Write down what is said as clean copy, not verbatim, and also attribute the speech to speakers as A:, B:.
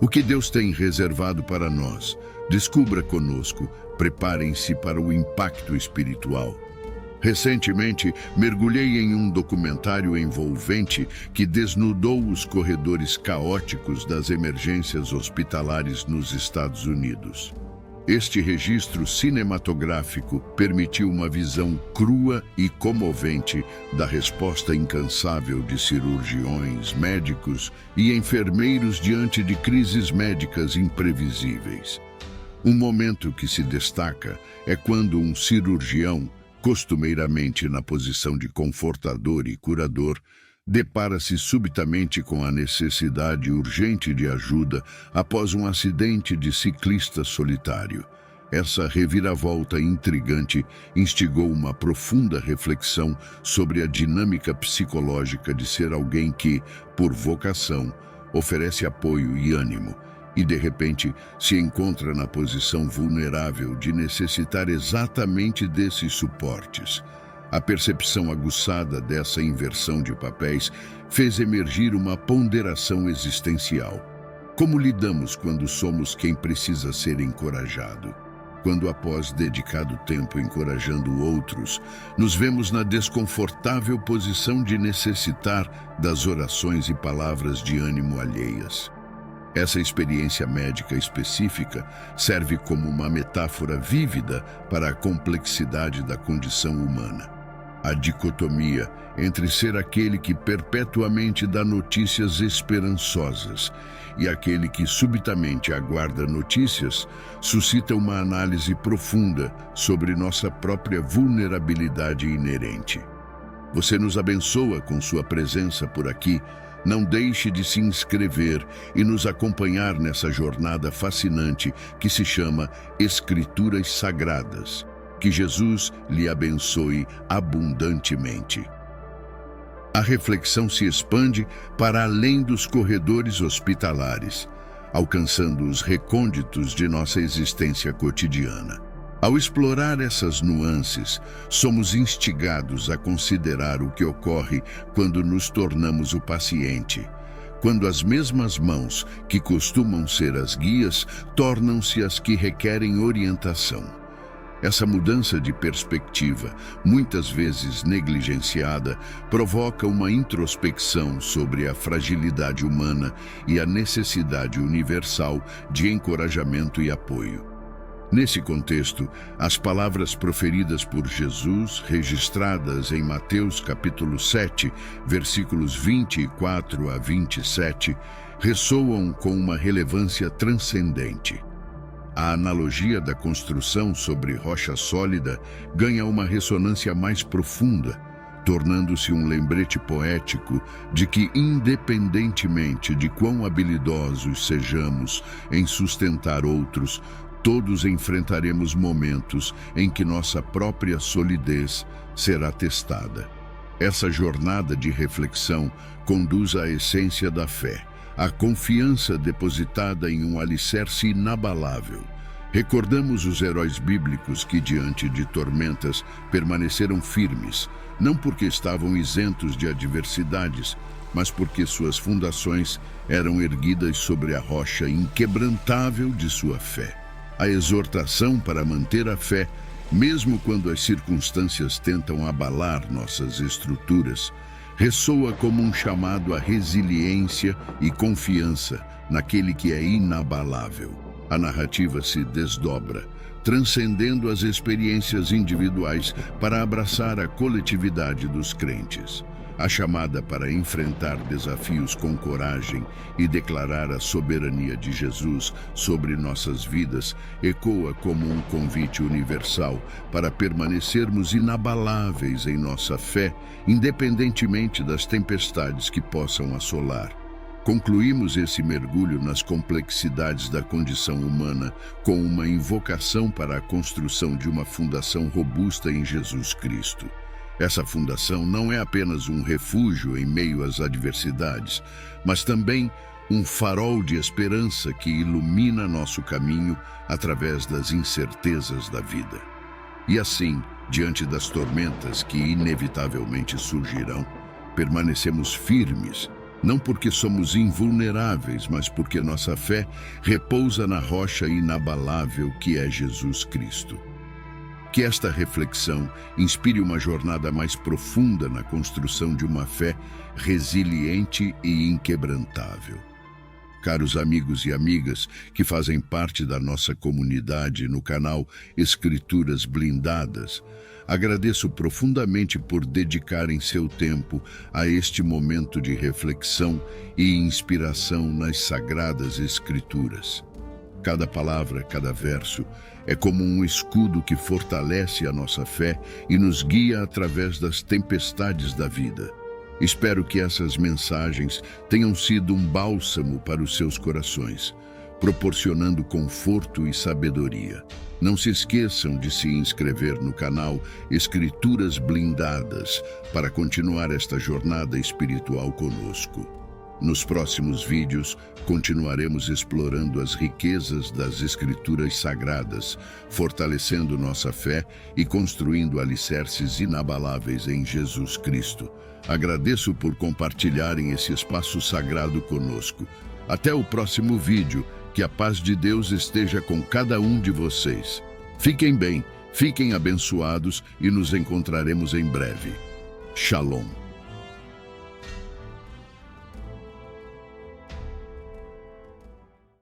A: O que Deus tem reservado para nós? Descubra conosco, preparem-se para o impacto espiritual. Recentemente, mergulhei em um documentário envolvente que desnudou os corredores caóticos das emergências hospitalares nos Estados Unidos. Este registro cinematográfico permitiu uma visão crua e comovente da resposta incansável de cirurgiões, médicos e enfermeiros diante de crises médicas imprevisíveis. Um momento que se destaca é quando um cirurgião, costumeiramente na posição de confortador e curador, depara-se subitamente com a necessidade urgente de ajuda após um acidente de ciclista solitário. Essa reviravolta intrigante instigou uma profunda reflexão sobre a dinâmica psicológica de ser alguém que, por vocação, oferece apoio e ânimo, e de repente se encontra na posição vulnerável de necessitar exatamente desses suportes. A percepção aguçada dessa inversão de papéis fez emergir uma ponderação existencial. Como lidamos quando somos quem precisa ser encorajado? Quando, após dedicado tempo encorajando outros, nos vemos na desconfortável posição de necessitar das orações e palavras de ânimo alheias. Essa experiência médica específica serve como uma metáfora vívida para a complexidade da condição humana. A dicotomia entre ser aquele que perpetuamente dá notícias esperançosas e aquele que subitamente aguarda notícias suscita uma análise profunda sobre nossa própria vulnerabilidade inerente. Você nos abençoa com sua presença por aqui. Não deixe de se inscrever e nos acompanhar nessa jornada fascinante que se chama Escrituras Sagradas. Que Jesus lhe abençoe abundantemente. A reflexão se expande para além dos corredores hospitalares, alcançando os recônditos de nossa existência cotidiana. Ao explorar essas nuances, somos instigados a considerar o que ocorre quando nos tornamos o paciente, quando as mesmas mãos que costumam ser as guias tornam-se as que requerem orientação. Essa mudança de perspectiva, muitas vezes negligenciada, provoca uma introspecção sobre a fragilidade humana e a necessidade universal de encorajamento e apoio. Nesse contexto, as palavras proferidas por Jesus, registradas em Mateus capítulo 7, versículos 24 a 27, ressoam com uma relevância transcendente. A analogia da construção sobre rocha sólida ganha uma ressonância mais profunda, tornando-se um lembrete poético de que, independentemente de quão habilidosos sejamos em sustentar outros, todos enfrentaremos momentos em que nossa própria solidez será testada. Essa jornada de reflexão conduz à essência da fé, a confiança depositada em um alicerce inabalável. Recordamos os heróis bíblicos que, diante de tormentas, permaneceram firmes, não porque estavam isentos de adversidades, mas porque suas fundações eram erguidas sobre a rocha inquebrantável de sua fé. A exortação para manter a fé, mesmo quando as circunstâncias tentam abalar nossas estruturas, ressoa como um chamado à resiliência e confiança naquele que é inabalável. A narrativa se desdobra, transcendendo as experiências individuais para abraçar a coletividade dos crentes. A chamada para enfrentar desafios com coragem e declarar a soberania de Jesus sobre nossas vidas ecoa como um convite universal para permanecermos inabaláveis em nossa fé, independentemente das tempestades que possam assolar. Concluímos esse mergulho nas complexidades da condição humana com uma invocação para a construção de uma fundação robusta em Jesus Cristo. Essa fundação não é apenas um refúgio em meio às adversidades, mas também um farol de esperança que ilumina nosso caminho através das incertezas da vida. E assim, diante das tormentas que inevitavelmente surgirão, permanecemos firmes, Não porque somos invulneráveis, mas porque nossa fé repousa na rocha inabalável que é Jesus Cristo. Que esta reflexão inspire uma jornada mais profunda na construção de uma fé resiliente e inquebrantável. Caros amigos e amigas que fazem parte da nossa comunidade no canal Escrituras Blindadas, agradeço profundamente por dedicarem seu tempo a este momento de reflexão e inspiração nas Sagradas Escrituras. Cada palavra, cada verso é como um escudo que fortalece a nossa fé e nos guia através das tempestades da vida. Espero que essas mensagens tenham sido um bálsamo para os seus corações, proporcionando conforto e sabedoria. Não se esqueçam de se inscrever no canal Escrituras Blindadas para continuar esta jornada espiritual conosco. Nos próximos vídeos, continuaremos explorando as riquezas das Escrituras Sagradas, fortalecendo nossa fé e construindo alicerces inabaláveis em Jesus Cristo. Agradeço por compartilharem esse espaço sagrado conosco. Até o próximo vídeo, que a paz de Deus esteja com cada um de vocês. Fiquem bem, fiquem abençoados e nos encontraremos em breve. Shalom.